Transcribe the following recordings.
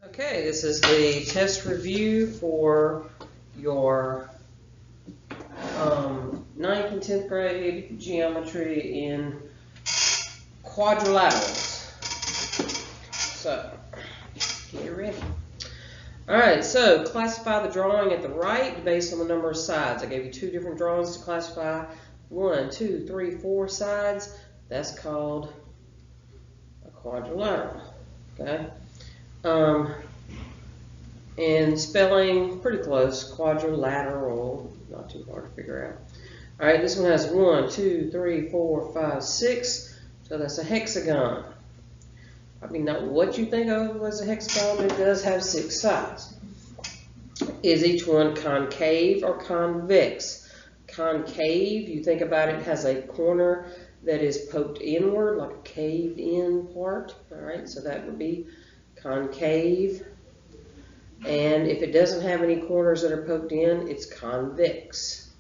Okay, this is the test review for your 9th and 10th grade geometry in quadrilaterals. So, get ready. Alright, so classify the drawing at the right based on the number of sides. I gave you two different drawings to classify. 1, 2, 3, 4 sides. That's called a quadrilateral. Okay? And spelling, pretty close, quadrilateral, not too hard to figure out. All right, this one has 1, 2, 3, 4, 5, 6, so that's a hexagon. Probably not what you think of as a hexagon, but it does have 6 sides. Is each one concave or convex? Concave, you think about it, has a corner that is poked inward, like a caved in part. All right, so that would be concave. And if it doesn't have any corners that are poked in, it's convex.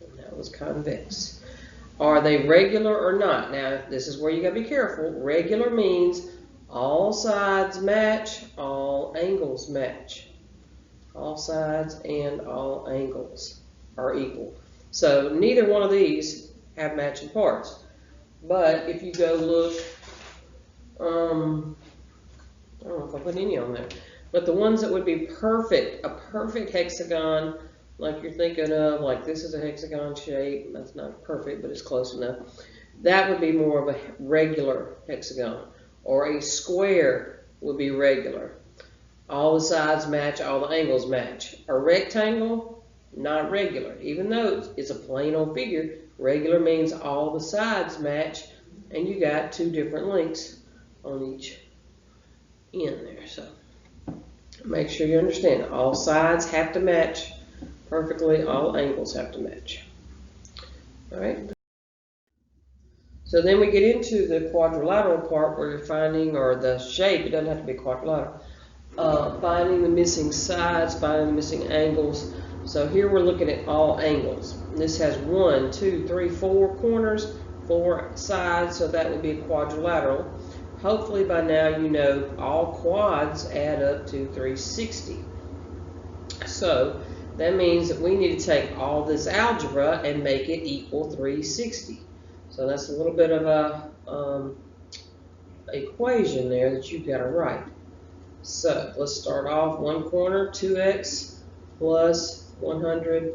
And that was convex. Are they regular or not? Now, this is where you got to be careful. Regular means all sides match, all angles match. All sides and all angles are equal. So neither one of these have matching parts. But if you go look, I don't know if I put any on there, but the ones that would be perfect, a perfect hexagon, like you're thinking of, like this is a hexagon shape, that's not perfect, but it's close enough. That would be more of a regular hexagon, or a square would be regular. All the sides match, all the angles match. A rectangle, not regular. Even though it's a plain old figure, regular means all the sides match, and you got two different lengths on each in there. So make sure you understand all sides have to match perfectly, all angles have to match. All right, so then we get into the quadrilateral part where you're finding, or the shape, it doesn't have to be quadrilateral, finding the missing sides, finding the missing angles. So here we're looking at all angles. This has 1, 2, 3, 4 corners, 4 sides, so that would be a quadrilateral. Hopefully by now you know all quads add up to 360. So that means that we need to take all this algebra and make it equal 360. So that's a little bit of a equation there that you've got to write. So let's start off one corner, 2x plus 100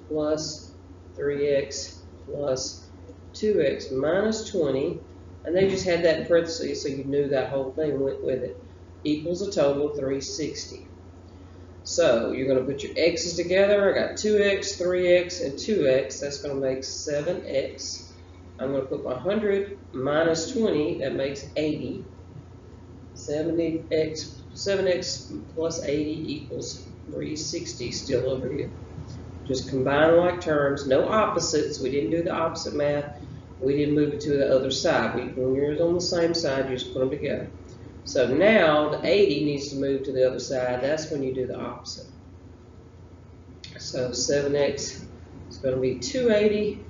plus 3x plus 2x minus 20. And they just had that in parentheses so you knew that whole thing went with it. Equals a total of 360. So you're going to put your x's together. I got 2x, 3x, and 2x. That's going to make 7x. I'm going to put my 100 minus 20. That makes 80. 7x plus 80 equals 360 still over here. Just combine like terms. No opposites. We didn't do the opposite math. We didn't move it to the other side. When you're on the same side, you just put them together. So now the 80 needs to move to the other side. That's when you do the opposite. So 7x is going to be 280,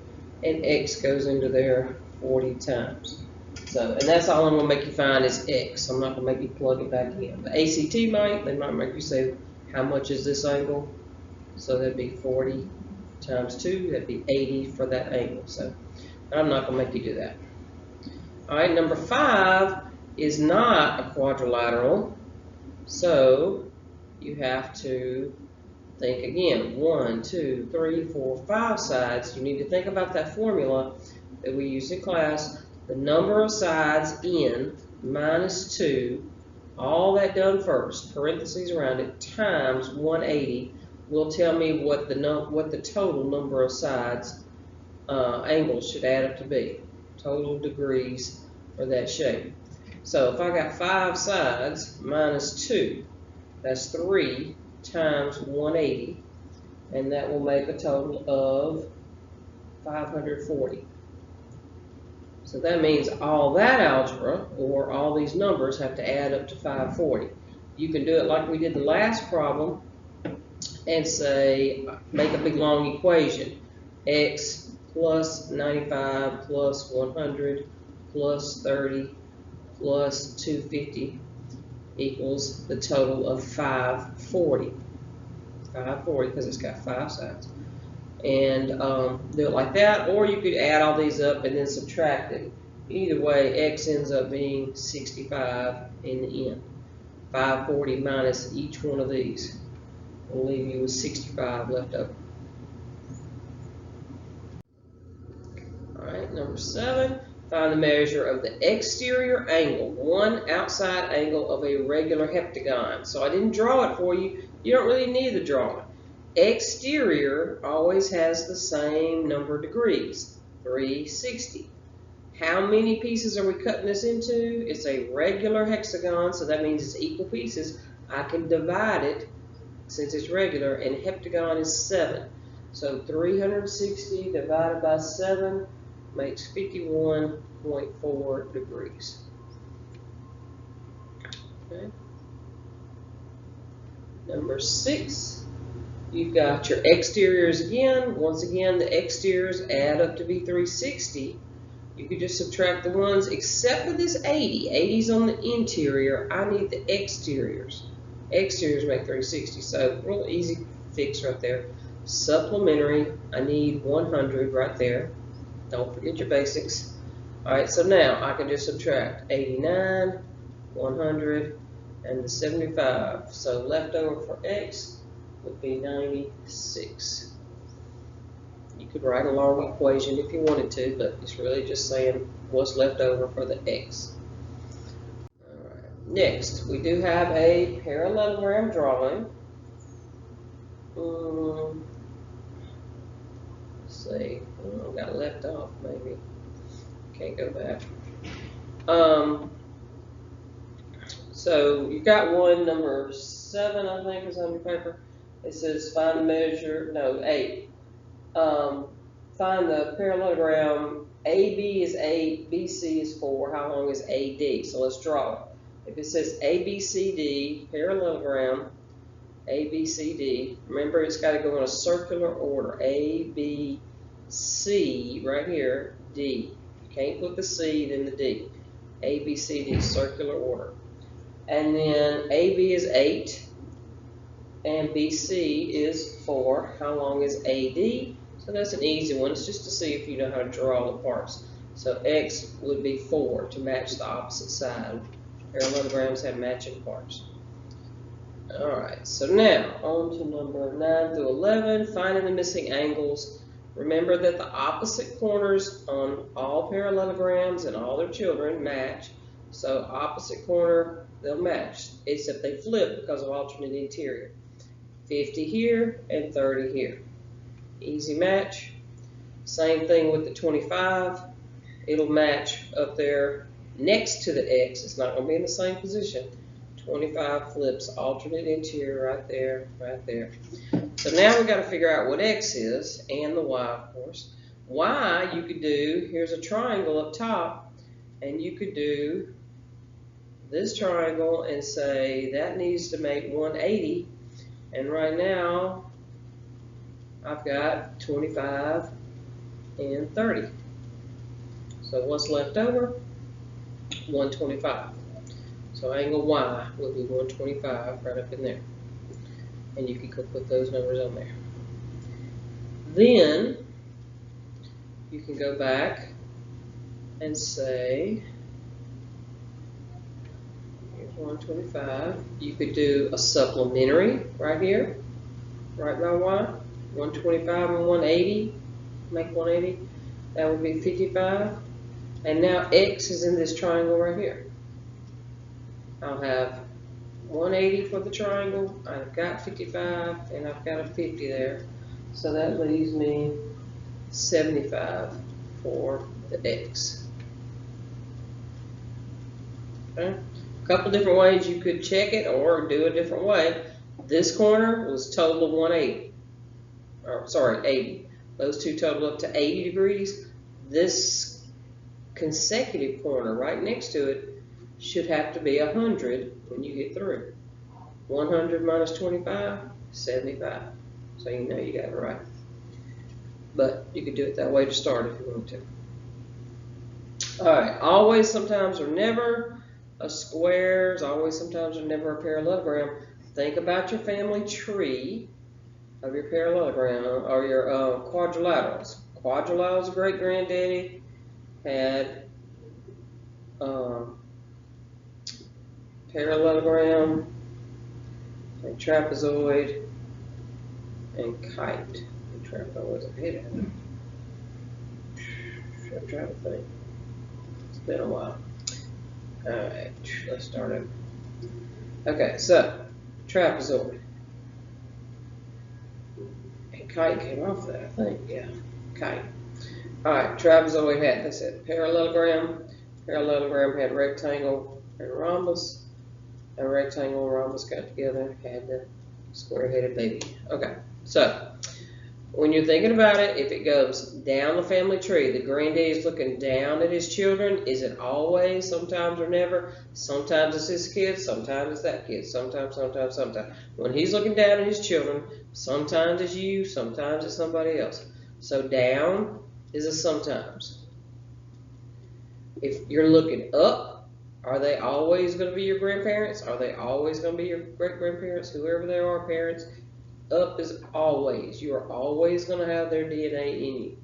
and x goes into there 40 times. So, and that's all I'm going to make you find is x. I'm not going to make you plug it back in. The ACT might. They might make you say, how much is this angle? So that'd be 40 times 2. That'd be 80 for that angle. So I'm not going to make you do that. All right, number 5 is not a quadrilateral, so you have to think again. 1, 2, 3, 4, 5 sides. You need to think about that formula that we used in class. The number of sides n minus 2, all that done first, parentheses around it, times 180 will tell me what the total number of sides angles should add up to be, total degrees for that shape. So if I got 5 sides minus 2, that's 3 times 180, and that will make a total of 540. So that means all that algebra, or all these numbers, have to add up to 540. You can do it like we did the last problem and say, make a big long equation. X plus 95 plus 100 plus 30 plus 250 equals the total of 540. 540 because it's got 5 sides. And do it like that, or you could add all these up and then subtract it. Either way, x ends up being 65 in the end. 540 minus each one of these will leave you with 65 left over. Alright, number 7. Find the measure of the exterior angle, one outside angle of a regular heptagon. So I didn't draw it for you. You don't really need to draw it. Exterior always has the same number of degrees, 360. How many pieces are we cutting this into? It's a regular hexagon, so that means it's equal pieces. I can divide it, since it's regular, and heptagon is 7. So 360 divided by 7 makes 51.4 degrees. Okay. Number 6, you've got your exteriors again. Once again, the exteriors add up to be 360. You could just subtract the ones, except for this 80. 80's on the interior. I need the exteriors. Exteriors make 360, so real easy fix right there. Supplementary, I need 100 right there. Don't forget your basics. All right, so now I can just subtract 89, 100, and the 75. So left over for x would be 96. You could write a long equation if you wanted to, but it's really just saying what's left over for the x. All right. Next, we do have a parallelogram drawing. Let's see. Oh, got left off maybe. Can't go back. So you got one, number 7, I think, is on your paper. It says find the measure. No, 8. Find the parallelogram. AB is 8, BC is 4. How long is AD? So let's draw it. If it says ABCD, parallelogram, ABCD, remember it's got to go in a circular order. ABC, right here, D. You can't put the C, then the D. ABCD, circular order. And then AB is 8, and BC is 4. How long is AD? So that's an easy one. It's just to see if you know how to draw the parts. So X would be 4 to match the opposite side. Parallelograms have matching parts. Alright, so now on to number 9 through 11, finding the missing angles. Remember that the opposite corners on all parallelograms and all their children match. So opposite corner, they'll match, except they flip because of alternate interior. 50 here and 30 here. Easy match. Same thing with the 25. It'll match up there next to the X. It's not going to be in the same position. 25 flips, alternate interior right there, right there. So now we've got to figure out what X is, and the Y, of course. Y, you could do, here's a triangle up top, and you could do this triangle and say that needs to make 180. And right now, I've got 25 and 30. So what's left over? 125. So angle Y would be 125 right up in there. And you can go put those numbers on there. Then you can go back and say, here's 125. You could do a supplementary right here, right by Y. 125 and 180, make 180. That would be 55. And now X is in this triangle right here. I'll have 180 for the triangle, I've got 55, and I've got a 50 there. So that leaves me 75 for the X. Okay? A couple different ways you could check it or do a different way. This corner was total of 180. Or, sorry, 80. Those two total up to 80 degrees. This consecutive corner right next to it should have to be 100 when you get through. 100 minus 25, 75. So you know you got it right. But you could do it that way to start if you want to. Alright, always, sometimes, or never. A square is always, sometimes, or never a parallelogram. Think about your family tree of your parallelogram or your quadrilaterals. Quadrilaterals, great granddaddy had parallelogram and trapezoid and kite. Trapezoid a head of it. I'm trying to think. It's been a while. Alright, let's start over. Okay, so trapezoid. And kite came off that, I think. Yeah, kite. Alright, trapezoid had, that's it. Parallelogram. Parallelogram had rectangle and rhombus. And rectangle and rhombus got together, had the square-headed baby. Okay, so when you're thinking about it, if it goes down the family tree, the granddaddy's looking down at his children. Is it always, sometimes, or never? Sometimes it's his kids, sometimes it's that kid, sometimes. When he's looking down at his children, sometimes it's you, sometimes it's somebody else. So down is a sometimes. If you're looking up, are they always going to be your grandparents? Are they always going to be your great-grandparents, whoever they are, parents? Up is always. You are always going to have their DNA in you.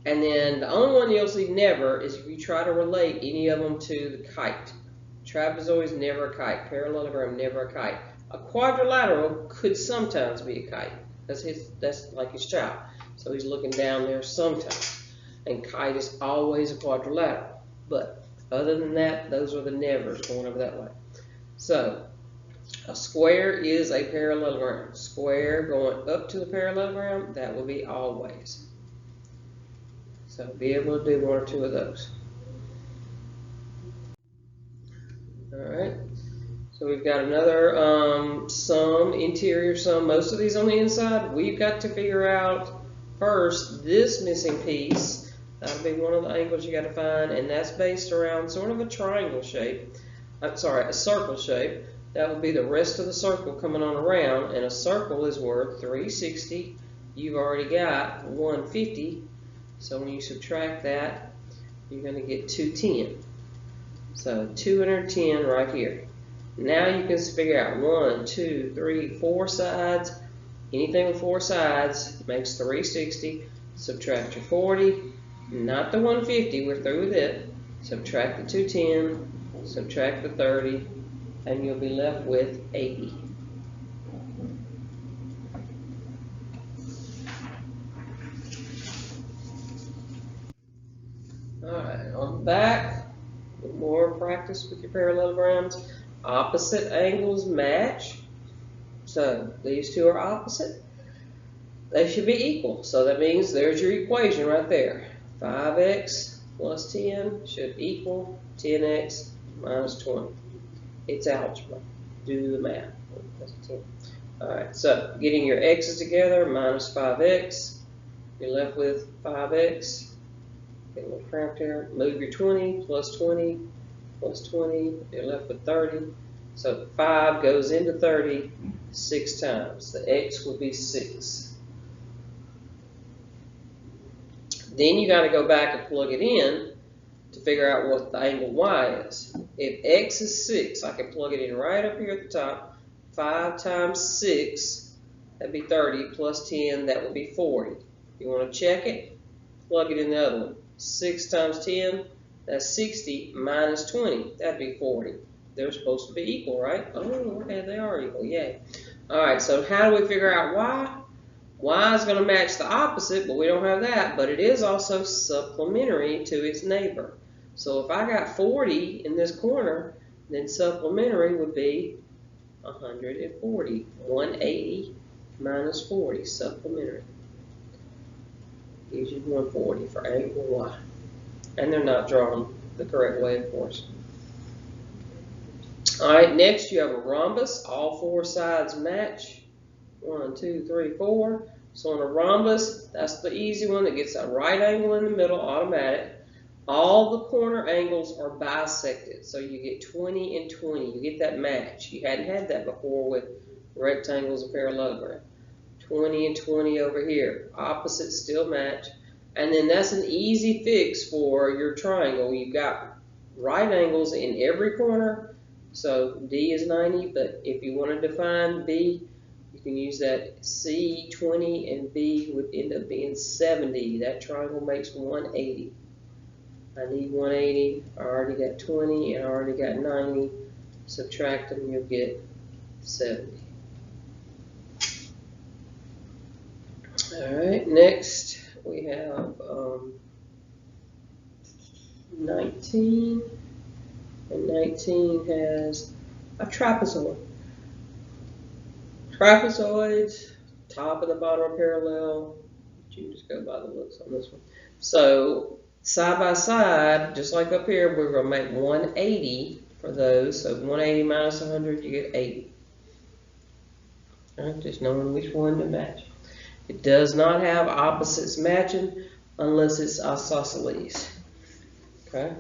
And then the only one you'll see never is if you try to relate any of them to the kite. Trapezoid is never a kite. Parallelogram, never a kite. A quadrilateral could sometimes be a kite. That's like his child. So he's looking down there sometimes. And kite is always a quadrilateral. But other than that, those are the nevers going over that way. So a square is a parallelogram. Square going up to the parallelogram, that will be always. So be able to do one or two of those. Alright, so we've got another sum, interior sum. Most of these on the inside, we've got to figure out first this missing piece. That'll be one of the angles you got to find, and that's based around sort of a triangle shape. I'm sorry, a circle shape. That will be the rest of the circle coming on around, and a circle is worth 360. You've already got 150, so when you subtract that, you're going to get 210. So 210 right here. Now you can figure out 1, 2, 3, 4 sides. Anything with 4 sides makes 360. Subtract your 40, not the 150, we're through with it. Subtract the 210, subtract the 30, and you'll be left with 80. Alright, on the back, more practice with your parallelograms. Opposite angles match. So these two are opposite. They should be equal. So that means there's your equation right there. 5x plus 10 should equal 10x minus 20. It's algebra. Do the math. Alright, so getting your x's together, minus 5x. You're left with 5x. Get a little cramped here. Move your 20, plus 20, plus 20. You're left with 30. So 5 goes into 30 6 times. The x will be 6. Then you got to go back and plug it in to figure out what the angle y is. If x is 6, I can plug it in right up here at the top. 5 times 6, that'd be 30, plus 10, that would be 40. You want to check it? Plug it in the other one. 6 times 10, that's 60, minus 20, that'd be 40. They're supposed to be equal, right? Oh, okay, they are equal, yay. Alright, so how do we figure out y? Y is going to match the opposite, but we don't have that, but it is also supplementary to its neighbor. So if I got 40 in this corner, then supplementary would be 140. 180 minus 40, supplementary. Gives you 140 for angle y. And they're not drawn the correct way, of course. Alright, next you have a rhombus. All 4 sides match. 1, 2, 3, 4. So on a rhombus, that's the easy one that gets a right angle in the middle, automatic. All the corner angles are bisected. So you get 20 and 20. You get that match. You hadn't had that before with rectangles and parallelogram. 20 and 20 over here. Opposites still match. And then that's an easy fix for your triangle. You've got right angles in every corner. So D is 90, but if you want to define B, you can use that C 20 and B would end up being 70. That triangle makes 180. I need 180. I already got 20 and I already got 90. Subtract them, you'll get 70. Alright, next we have 19. And 19 has a trapezoid. Trapezoids, top and the bottom are parallel. You just go by the looks on this one. So side by side, just like up here, we're going to make 180 for those. So 180 minus 100, you get 80. Right, just knowing which one to match. It does not have opposites matching unless it's isosceles. Okay.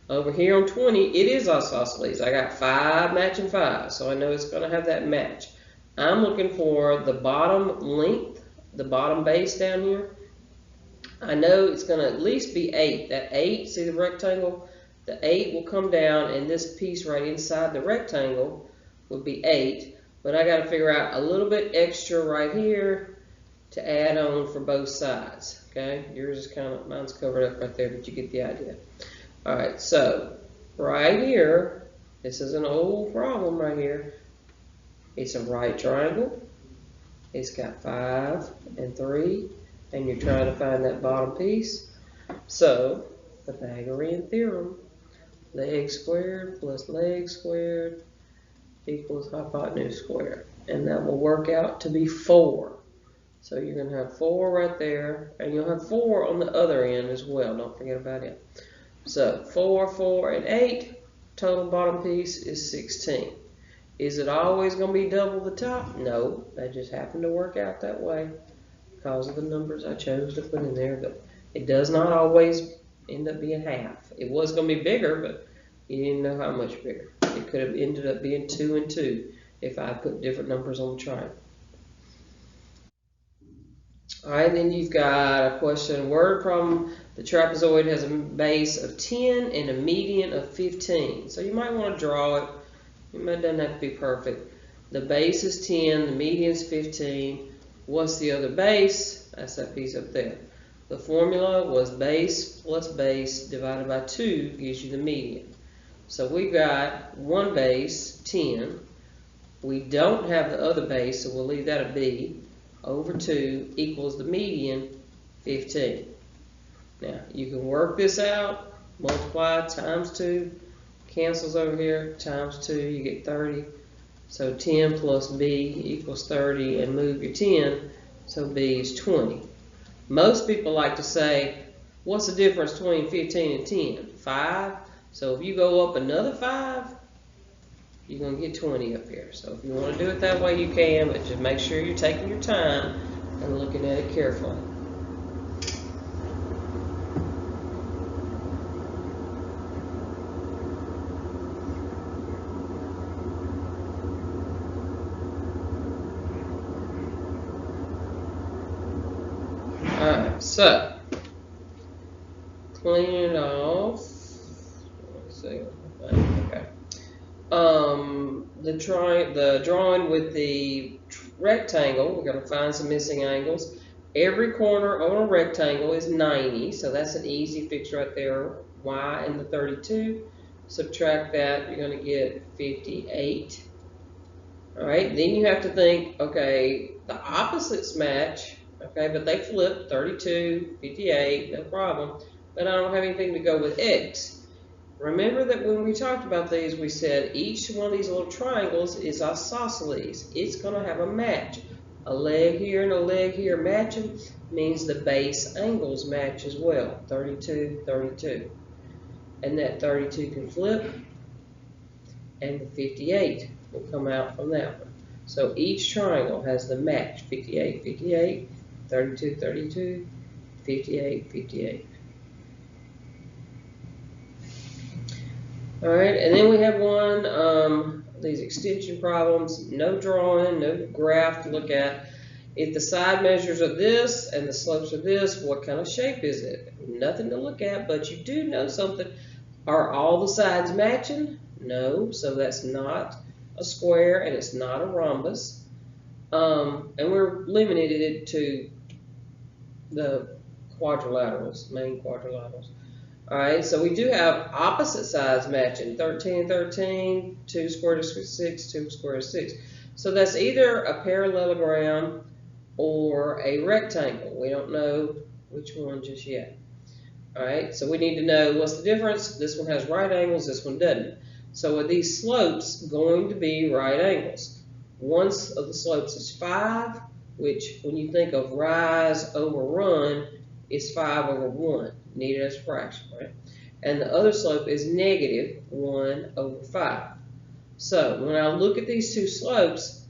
Over here on 20, it is isosceles. I got 5 matching 5, so I know it's going to have that match. I'm looking for the bottom length, the bottom base down here. I know it's going to at least be 8. That 8, see the rectangle? The 8 will come down, and this piece right inside the rectangle would be 8. But I got to figure out a little bit extra right here to add on for both sides. Okay, yours is kind of, mine's covered up right there, but you get the idea. All right, so right here, this is an old problem right here. It's a right triangle. It's got 5 and 3, and you're trying to find that bottom piece. So, Pythagorean theorem, leg squared plus leg squared equals hypotenuse squared. And that will work out to be 4. So you're going to have 4 right there, and you'll have 4 on the other end as well. Don't forget about it. So 4, 4, and 8, total bottom piece is 16. Is it always going to be double the top? No, that just happened to work out that way because of the numbers I chose to put in there. But it does not always end up being half. It was going to be bigger, but you didn't know how much bigger. It could have ended up being 2 and 2 if I put different numbers on the triangle. All right, then you've got a question, word problem. The trapezoid has a base of 10 and a median of 15. So you might want to draw it. It doesn't have to be perfect. The base is 10, the median is 15. What's the other base? That's that piece up there. The formula was base plus base divided by 2 gives you the median. So we got one base, 10. We don't have the other base, so we'll leave that a B. Over 2 equals the median, 15. Now, you can work this out. Multiply times 2. Cancels over here. Times 2, you get 30. So 10 plus B equals 30, and move your 10, so B is 20. Most people like to say, what's the difference between 15 and 10? 5. So if you go up another 5, you're going to get 20 up here. So if you want to do it that way, you can, but just make sure you're taking your time and looking at it carefully. Alright, so clean it off. Let's see. Okay. The drawing with the rectangle, we're going to find some missing angles. Every corner on a rectangle is 90, so that's an easy fix right there. Y and the 32. Subtract that, you're going to get 58. All right, then you have to think, okay, the opposites match, okay, but they flip, 32, 58, no problem. But I don't have anything to go with X. Remember that when we talked about these, we said each one of these little triangles is isosceles. It's going to have a match. A leg here and a leg here matching means the base angles match as well. 32, 32. And that 32 can flip, and the 58 will come out from that one. So each triangle has the match. 58, 58, 32, 32, 58, 58. All right, and then we have one, these extension problems, no drawing, no graph to look at. If the side measures are this and the slopes are this, what kind of shape is it? Nothing to look at, but you do know something. Are all the sides matching? No, so that's not a square and it's not a rhombus. And we're limited it to the quadrilaterals, main quadrilaterals. All right, so we do have opposite sides matching, 13, 13, 2 squared is 6, 2 squared is 6. So that's either a parallelogram or a rectangle. We don't know which one just yet. All right, so we need to know what's the difference. This one has right angles, this one doesn't. So are these slopes going to be right angles? One of the slopes is 5, which when you think of rise over run, is 5 over 1. Need it as a fraction, right? And the other slope is negative 1 over 5. So when I look at these two slopes,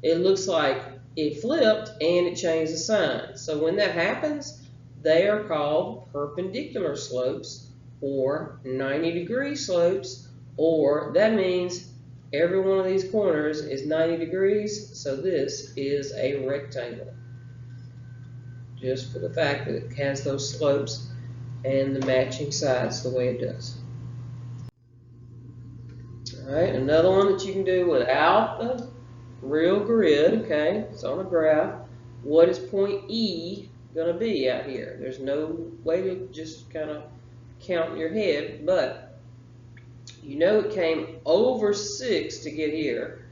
it looks like it flipped and it changed the sign. So when that happens, they are called perpendicular slopes or 90-degree slopes, or that means every one of these corners is 90 degrees, so this is a rectangle. Just for the fact that it has those slopes and the matching sides the way it does. Alright, another one that you can do without the real grid, okay, it's on a graph. What is point E going to be out here? There's no way to just kind of count in your head, but you know it came over 6 to get here,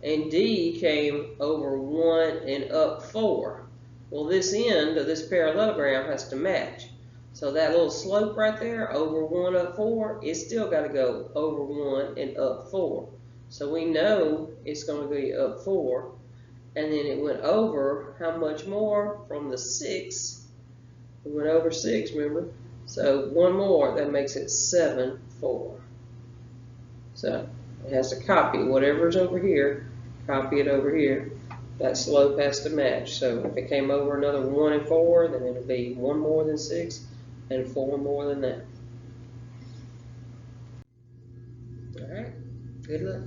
and D came over 1 and up 4. Well, this end of this parallelogram has to match. So that little slope right there, over 1 up 4, it's still got to go over 1 and up 4. So we know it's going to be up 4. And then it went over how much more from the 6? It went over 6, remember? So one more, that makes it 7, 4. So it has to copy whatever's over here, copy it over here. That slope has to match. So if it came over another 1 and 4, then it'll be 1 more than 6 and 4 more than that. All right, good luck.